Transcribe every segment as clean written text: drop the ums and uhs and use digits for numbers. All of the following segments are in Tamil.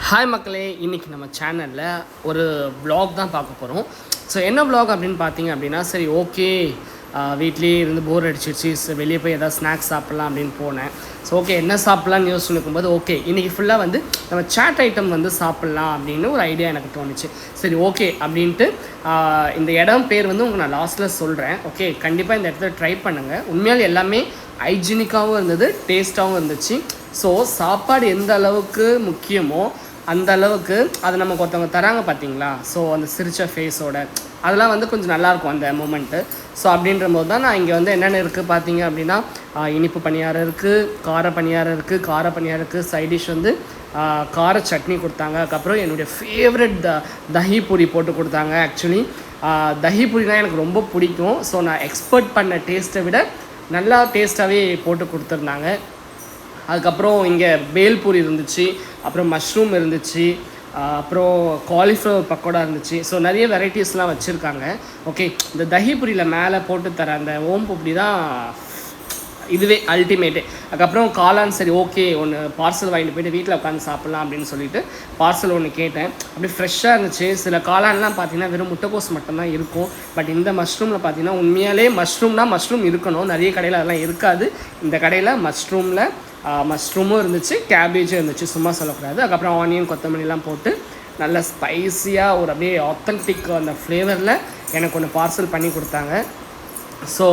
ஹாய் மக்களே, இன்றைக்கி நம்ம சேனலில் ஒரு vlog தான் பார்க்க போகிறோம். ஸோ என்ன vlog அப்படின்னு பார்த்தீங்க அப்படின்னா, சரி ஓகே வீட்லேயே இருந்து போர் அடிச்சிருச்சு, வெளியே போய் எதாவது ஸ்நாக்ஸ் சாப்பிட்லாம் அப்படின்னு போனேன். ஸோ ஓகே என்ன சாப்பிட்லான்னு யோசிச்சு இருக்கும்போது ஓகே இன்றைக்கி ஃபுல்லாக வந்து நம்ம சாட் ஐட்டம் வந்து சாப்பிட்லாம் அப்படின்னு ஒரு ஐடியா எனக்கு தோணுச்சு. சரி ஓகே அப்படின்ட்டு இந்த இடம் பேர் வந்து உங்களுக்கு நான் லாஸ்ட்டில் சொல்கிறேன். ஓகே கண்டிப்பாக இந்த இடத்துல ட்ரை பண்ணுங்கள். உண்மையால் எல்லாமே ஹைஜீனிக்காகவும் இருந்தது, டேஸ்ட்டாகவும் இருந்துச்சு. ஸோ சாப்பாடு எந்த அளவுக்கு முக்கியமோ அந்த அளவுக்கு அதை நமக்கு ஒருத்தவங்க தராங்க பார்த்தீங்களா, ஸோ அந்த சிரிச்ச ஃபேஸோட அதெல்லாம் வந்து கொஞ்சம் நல்லாயிருக்கும் அந்த மூமெண்ட்டு. ஸோ அப்படின்ற போது தான் நான் இங்கே வந்து என்னென்ன இருக்குது பார்த்தீங்க அப்படின்னா, இனிப்பு பணியாரம் இருக்குது, கார பணியாரம் இருக்குது, சைட் டிஷ் வந்து கார சட்னி கொடுத்தாங்க. அதுக்கப்புறம் என்னுடைய ஃபேவரட் தஹி பூரி போட்டு கொடுத்தாங்க. ஆக்சுவலி தஹி பூரினா எனக்கு ரொம்ப பிடிக்கும். ஸோ நான் எக்ஸ்பெக்ட் பண்ண டேஸ்ட்டை விட நல்லா டேஸ்ட்டாகவே போட்டு கொடுத்துருந்தாங்க. அதுக்கப்புறம் இங்கே பேல்பூரி இருந்துச்சு, அப்புறம் மஷ்ரூம் இருந்துச்சு, அப்புறம் காலிஃப்ளவர் பக்கோடா இருந்துச்சு. ஸோ நிறைய வெரைட்டிஸ்லாம் வச்சுருக்காங்க. ஓகே இந்த தஹிபுரியில் மேலே போட்டு தர அந்த ஓம் புப்டி தான் இதுவே அல்டிமேட்டு. அதுக்கப்புறம் காளான் சரி ஓகே ஒன்று பார்சல் வாங்கிட்டு போய்ட்டு வீட்டில் உட்காந்து சாப்பிட்லாம் அப்படின்னு சொல்லிட்டு பார்சல் ஒன்று கேட்டேன். அப்படி ஃப்ரெஷ்ஷாக இருந்துச்சு. சில காளான்லாம் பார்த்தீங்கன்னா வெறும் முட்டைக்கோஸ் மட்டும்தான் இருக்கும். பட் இந்த மஷ்ரூமில் பார்த்தீங்கன்னா உண்மையாலே மஷ்ரூம் இருக்கணும். நிறைய கடையில் அதெல்லாம் இருக்காது. இந்த கடையில் மஷ்ரூமும் இருந்துச்சு, கேபேஜும் இருந்துச்சு, சும்மா சொல்லக்கூடாது. அதுக்கப்புறம் ஆனியன் கொத்தமல்லிலாம் போட்டு நல்ல ஸ்பைஸியாக ஒரு அப்படியே ஆத்தென்டிக் அந்த ஃப்ளேவரில் எனக்கு ஒன்று பார்சல் பண்ணி கொடுத்தாங்க. ஸோ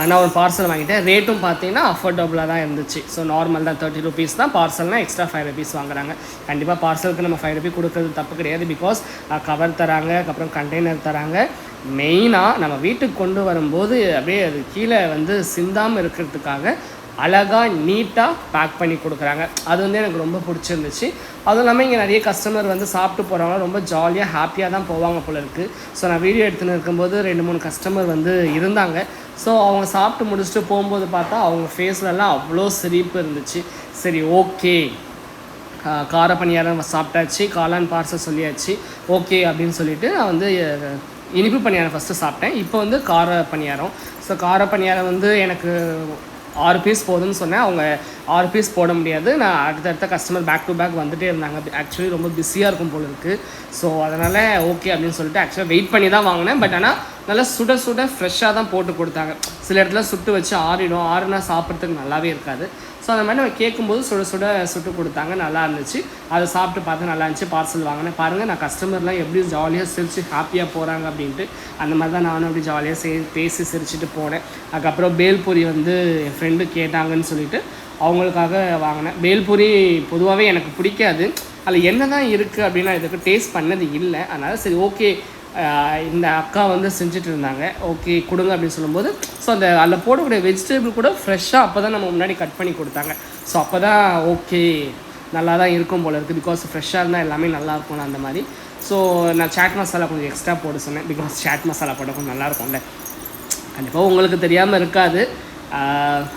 நான் ஒரு பார்சல் வாங்கிட்டேன். ரேட்டும் பார்த்தீங்கன்னா அஃபோர்டபுளாக தான் இருந்துச்சு. ஸோ நார்மல் தான், 30 rupees தான். பார்சல்னால் எக்ஸ்ட்ரா 5 rupees வாங்குறாங்க. கண்டிப்பாக பார்சலுக்கு நம்ம 5 rupees கொடுக்குறது தப்பு கிடையாது. பிகாஸ் கவர் தராங்க, அதுக்கப்புறம் கண்டெய்னர் தராங்க. மெயினாக நம்ம வீட்டுக்கு கொண்டு வரும்போது அப்படியே அது கீழே வந்து சிந்தாமல் இருக்கிறதுக்காக அழகாக நீட்டாக பேக் பண்ணி கொடுக்குறாங்க. அது வந்து எனக்கு ரொம்ப பிடிச்சிருந்துச்சு. அதுவும் இல்லாமல் இங்கே நிறைய கஸ்டமர் வந்து சாப்பிட்டு போகிறவங்க ரொம்ப ஜாலியாக ஹாப்பியாக தான் போவாங்க போல இருக்குது. ஸோ நான் வீடியோ எடுத்துன்னு இருக்கும்போது 2-3 கஸ்டமர் வந்து இருந்தாங்க. ஸோ அவங்க சாப்பிட்டு முடிச்சுட்டு போகும்போது பார்த்தா அவங்க ஃபேஸ்லலாம் அவ்வளோ சிரிப்பு இருந்துச்சு. சரி ஓகே கார பணியாரம் சாப்பிட்டாச்சு, காளான் பார்சல் சொல்லியாச்சு, ஓகே அப்படின்னு சொல்லிவிட்டு நான் வந்து இனிப்பு பணியாரம் ஃபஸ்ட்டு சாப்பிட்டேன். இப்போ வந்து கார பணியாரம். ஸோ கார பணியாரம் வந்து எனக்கு 6 பீஸ் போதும்னு சொன்னேன். அவங்க 6 பீஸ் போட முடியாது. நான் அடுத்தடுத்த கஸ்டமர் பேக் டு பேக் வந்துகிட்டே இருந்தாங்க. ஆக்சுவலி ரொம்ப பிஸியாக இருக்கும் போல இருக்குது. ஸோ அதனால் ஓகே அப்படின்னு சொல்லிட்டு ஆக்சுவலாக வெயிட் பண்ணி தான் வாங்கினேன். பட் ஆனால் நல்லா சுட ஃப்ரெஷ்ஷாக தான் போட்டு கொடுத்தாங்க. சில இடத்துல சுட்டு வச்சு ஆறுனா சாப்பிட்றதுக்கு நல்லாவே இருக்காது. ஸோ அந்த மாதிரி நம்ம கேட்கும்போது சுட்டு கொடுத்தாங்க, நல்லா இருந்துச்சு. அதை சாப்பிட்டு பார்த்து நல்லா இருந்துச்சு. பார்சல் வாங்கினேன். பாருங்கள் நான் கஸ்டமர்லாம் எப்படி ஜாலியாக சிரித்து ஹாப்பியாக போகிறாங்க அப்படின்ட்டு. அந்த மாதிரி தான் நானும் அப்படி ஜாலியாக பேசி சிரிச்சுட்டு போனேன். அதுக்கப்புறம் பேல்பூரி வந்து என் ஃப்ரெண்டு கேட்டாங்கன்னு சொல்லிட்டு அவங்களுக்காக வாங்கினேன். பேல்பூரி பொதுவாகவே எனக்கு பிடிக்காது. அதில் என்ன தான் இருக்குது அப்படின்னா இதுக்கு டேஸ்ட் பண்ணது இல்லை. அதனால் சரி ஓகே இந்த அக்கா வந்து செஞ்சுட்டு இருந்தாங்க, ஓகே கொடுங்க அப்படின்னு சொல்லும்போது ஸோ அந்த அதில் போடக்கூடிய வெஜிடபிள் கூட ஃப்ரெஷ்ஷாக அப்போ தான் நம்ம முன்னாடி கட் பண்ணி கொடுத்தாங்க. ஸோ அப்போ தான் ஓகே நல்லா தான் இருக்கும் போல இருக்குது. பிகாஸ் ஃப்ரெஷ்ஷாக இருந்தால் எல்லாமே நல்லா இருக்கும்ல அந்த மாதிரி. ஸோ நான் சாட் மசாலா கொஞ்சம் எக்ஸ்ட்ரா போட சொன்னேன். பிகாஸ் சாட் மசாலா போட்டால் கொஞ்சம் நல்லாயிருக்கும்ல. கண்டிப்பாக உங்களுக்கு தெரியாமல் இருக்காது.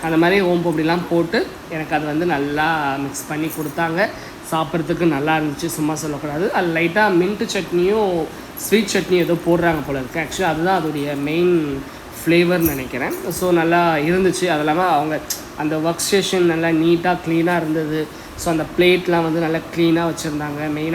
அந்த மாதிரி ஓம்பு அப்படிலாம் போட்டு எனக்கு அது வந்து நல்லா மிக்ஸ் பண்ணி கொடுத்தாங்க. சாப்பிட்றதுக்கு நல்லா இருந்துச்சு, சும்மா சொல்லக்கூடாது. அது லைட்டாக மின்ட்டு சட்னியும் ஸ்வீட் சட்னியும் ஏதோ போடுறாங்க போல இருக்குது. ஆக்சுவலி அதுதான் அதோடைய மெயின் ஃப்ளேவர்னு நினைக்கிறேன். ஸோ நல்லா இருந்துச்சு. அது இல்லாமல் அவங்க அந்த ஒர்க் ஸ்டேஷன் நல்லா நீட்டாக க்ளீனாக இருந்தது. ஸோ அந்த பிளேட்லாம் வந்து நல்லா க்ளீனாக வச்சுருந்தாங்க. மெயினாக